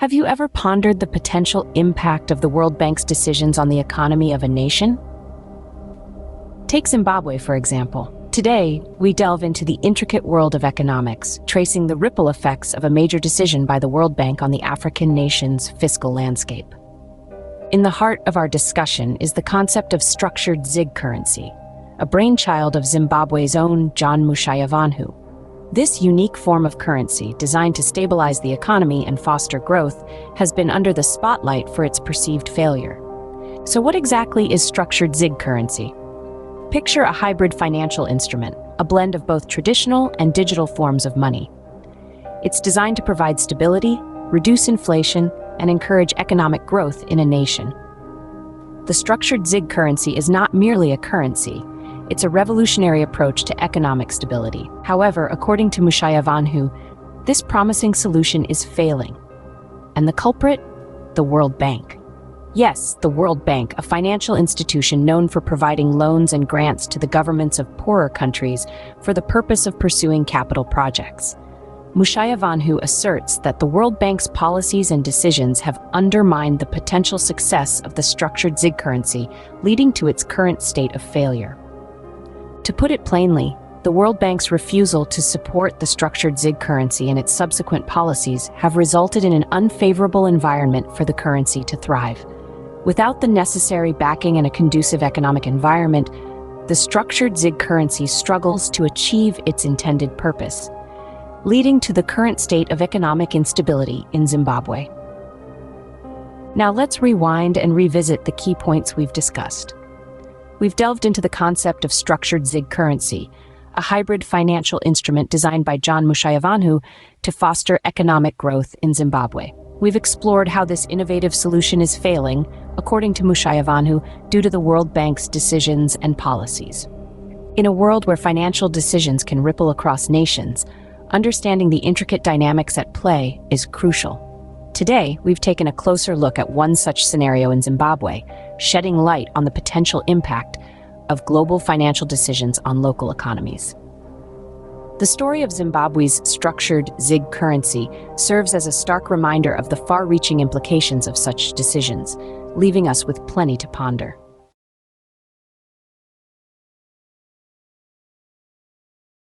Have you ever pondered the potential impact of the World Bank's decisions on the economy of a nation? Take Zimbabwe, for example. Today, we delve into the intricate world of economics, tracing the ripple effects of a major decision by the World Bank on the African nation's fiscal landscape. In the heart of our discussion is the concept of structured ZiG currency, a brainchild of Zimbabwe's own John Mushayavanhu. This unique form of currency, designed to stabilize the economy and foster growth, has been under the spotlight for its perceived failure. So what exactly is structured ZiG currency? Picture a hybrid financial instrument, a blend of both traditional and digital forms of money. It's designed to provide stability, reduce inflation, and encourage economic growth in a nation. The structured ZiG currency is not merely a currency. It's a revolutionary approach to economic stability. However, according to Mushayavanhu, this promising solution is failing. And the culprit? The World Bank. Yes, the World Bank, a financial institution known for providing loans and grants to the governments of poorer countries for the purpose of pursuing capital projects. Mushayavanhu asserts that the World Bank's policies and decisions have undermined the potential success of the structured ZiG currency, leading to its current state of failure. To put it plainly, the World Bank's refusal to support the structured ZiG currency and its subsequent policies have resulted in an unfavorable environment for the currency to thrive. Without the necessary backing and a conducive economic environment, the structured ZiG currency struggles to achieve its intended purpose, leading to the current state of economic instability in Zimbabwe. Now let's rewind and revisit the key points we've discussed. We've delved into the concept of structured ZiG currency, a hybrid financial instrument designed by John Mushayavanhu to foster economic growth in Zimbabwe. We've explored how this innovative solution is failing, according to Mushayavanhu, due to the World Bank's decisions and policies. In a world where financial decisions can ripple across nations, understanding the intricate dynamics at play is crucial. Today, we've taken a closer look at one such scenario in Zimbabwe, shedding light on the potential impact of global financial decisions on local economies. The story of Zimbabwe's structured ZiG currency serves as a stark reminder of the far-reaching implications of such decisions, leaving us with plenty to ponder.